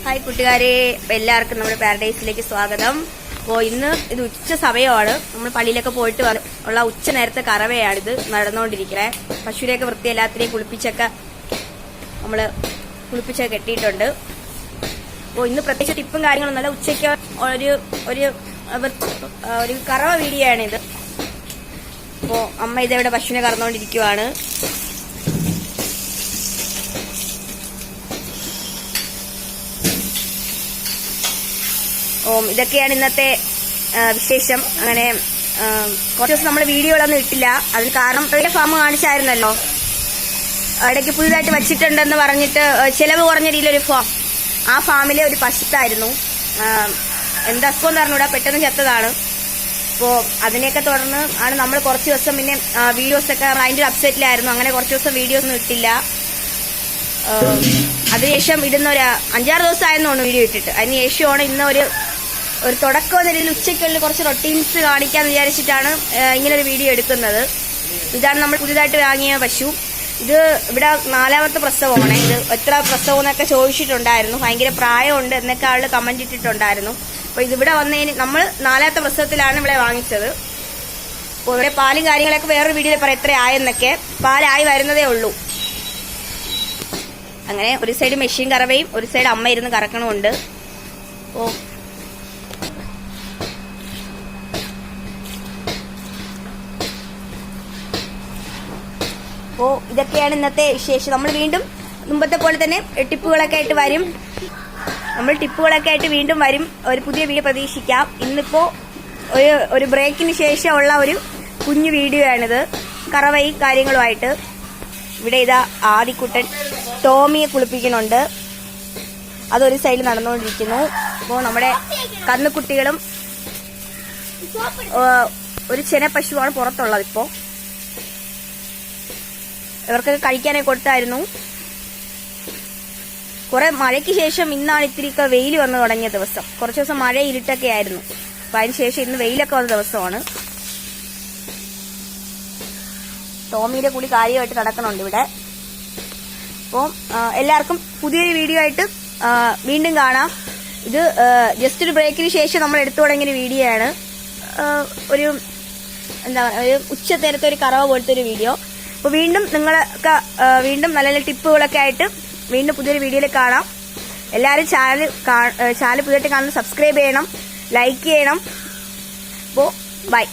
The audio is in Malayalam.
ഹായ് കൂട്ടുകാരെ, എല്ലാവർക്കും നമ്മുടെ പാരഡൈസിലേക്ക് സ്വാഗതം. അപ്പോൾ ഇന്ന് ഇത് ഉച്ച സമയമാണ്. നമ്മൾ പള്ളിയിലൊക്കെ പോയിട്ട് ഉള്ള ഉച്ച നേരത്തെ കറവയാണിത് നടന്നുകൊണ്ടിരിക്കുന്നത്. പശുവിനെയൊക്കെ വൃത്തി എല്ലാത്തിനെയും കുളിപ്പിച്ചൊക്കെ കെട്ടിയിട്ടുണ്ട്. അപ്പോൾ ഇന്ന് പ്രത്യേകിച്ച് ടിപ്പും കാര്യങ്ങളൊന്നുമല്ല, ഉച്ചയ്ക്ക് ഒരു കറവ വീഡിയോ ആണിത്. അപ്പോൾ അമ്മ ഇതെവിടെ പശുവിനെ കറന്നുകൊണ്ടിരിക്കുവാണ്. ഇതൊക്കെയാണ് ഇന്നത്തെ വിശേഷം. അങ്ങനെ കുറച്ച് ദിവസം നമ്മൾ വീഡിയോകളൊന്നും ഇട്ടില്ല. അതിന് കാരണം ഫാം കാണിച്ചായിരുന്നല്ലോ, ഇടയ്ക്ക് പുതുതായിട്ട് വച്ചിട്ടുണ്ടെന്ന് പറഞ്ഞിട്ട് ചിലവ് കുറഞ്ഞ രീതിയിലൊരു ഫാം. ആ ഫാമിലെ ഒരു പശുത്തായിരുന്നു. എന്താ അസുഖം എന്ന് പറഞ്ഞൂടാ, പെട്ടെന്ന് ചത്തതാണ്. അപ്പോൾ അതിനെയൊക്കെ തുടർന്ന് ആണ് നമ്മൾ കുറച്ച് ദിവസം പിന്നെ വീഡിയോസൊക്കെ അതിൻ്റെ അപ്സെറ്റിലായിരുന്നു. അങ്ങനെ കുറച്ച് ദിവസം വീഡിയോസ് ഒന്നും ഇട്ടില്ല. അതിനുശേഷം ഇടുന്ന ഒരു 5-6 ദിവസമായിരുന്നു വീഡിയോ ഇട്ടിട്ട്. അതിനുശേഷമാണ് ഇന്ന് ഒരു തുടക്കം എന്ന രീതിയിൽ ഉച്ചയ്ക്കുള്ളിൽ കുറച്ച് റൊട്ടീൻസ് കാണിക്കാന്ന് വിചാരിച്ചിട്ടാണ് ഇങ്ങനൊരു വീഡിയോ എടുക്കുന്നത്. ഇതാണ് നമ്മൾ പുതിയതായിട്ട് വാങ്ങിയ പശു. ഇത് ഇവിടെ 4ാമത്തെ പ്രസവമാണ്. ഇത് എത്ര പ്രസവം എന്നൊക്കെ ചോദിച്ചിട്ടുണ്ടായിരുന്നു. ഭയങ്കര പ്രായമുണ്ട് എന്നൊക്കെ ആള് കമന്റ് ഇട്ടിട്ടുണ്ടായിരുന്നു. അപ്പൊ ഇതിവിടെ വന്നതിന് നമ്മൾ 4ാമത്തെ പ്രസവത്തിലാണ് ഇവിടെ വാങ്ങിച്ചത്. അപ്പോൾ ഇവിടെ പാലും കാര്യങ്ങളൊക്കെ വേറൊരു വീഡിയോയിൽ പറയാം എത്ര ആയെന്നൊക്കെ. പാലായി വരുന്നതേ ഉള്ളൂ. അങ്ങനെ ഒരു സൈഡ് മെഷീൻ കറവയും ഒരു സൈഡ് അമ്മ ഇരുന്ന് കറക്കണമുണ്ട്. ഓ ഇതൊക്കെയാണ് ഇന്നത്തെ വിശേഷം. നമ്മൾ വീണ്ടും മുമ്പത്തെ പോലെ തന്നെ ടിപ്പുകളൊക്കെ ആയിട്ട് വരും. വീണ്ടും വരും. ഒരു പുതിയ വീഡിയോ പ്രതീക്ഷിക്കാം. ഇന്നിപ്പോ ഒരു ബ്രേക്കിന് ശേഷമുള്ള ഒരു കുഞ്ഞു വീഡിയോ ആണിത്, കറവയും കാര്യങ്ങളുമായിട്ട്. ഇവിടെ ഇതാ ആദിക്കുട്ടൻ ടോമിയെ കുളിപ്പിക്കുന്നുണ്ട്. അതൊരു സൈഡിൽ നടന്നുകൊണ്ടിരിക്കുന്നു. അപ്പോൾ നമ്മുടെ കന്നുകുട്ടികളും ഒരു ചെന പശുവാണ് പുറത്തുള്ളത്. ഇപ്പോൾ ഇവർക്കൊക്കെ കഴിക്കാനൊക്കെ കൊടുത്തായിരുന്നു. കുറെ മഴയ്ക്ക് ശേഷം ഇന്നാണ് ഇത്തിരിയൊക്കെ വെയിൽ വന്നു തുടങ്ങിയ ദിവസം. കുറച്ച് ദിവസം മഴ ഇരുട്ടൊക്കെ ആയിരുന്നു. അപ്പൊ അതിനുശേഷം ഇന്ന് വെയിലൊക്കെ വന്ന ദിവസമാണ്. ടോമിയുടെ കൂടി കാര്യമായിട്ട് നടക്കുന്നുണ്ട് ഇവിടെ. അപ്പോൾ എല്ലാവർക്കും പുതിയൊരു വീഡിയോ ആയിട്ട് വീണ്ടും കാണാം. ഇത് ജസ്റ്റ് ഒരു ബ്രേക്കിന് ശേഷം നമ്മൾ എടുത്തു തുടങ്ങിയ ഒരു വീഡിയോ ആണ്. ഒരു ഉച്ചനേരത്തെ ഒരു കറവ പോലത്തെ ഒരു വീഡിയോ. അപ്പോൾ വീണ്ടും നിങ്ങളൊക്കെ വീണ്ടും നല്ല നല്ല ടിപ്പുകളൊക്കെ ആയിട്ട് വീണ്ടും പുതിയൊരു വീഡിയോയിൽ കാണാം. എല്ലാവരും ചാനൽ പുതിയതായിട്ട് കാണുന്നത് സബ്സ്ക്രൈബ് ചെയ്യണം, ലൈക്ക് ചെയ്യണം. അപ്പോൾ ബൈ.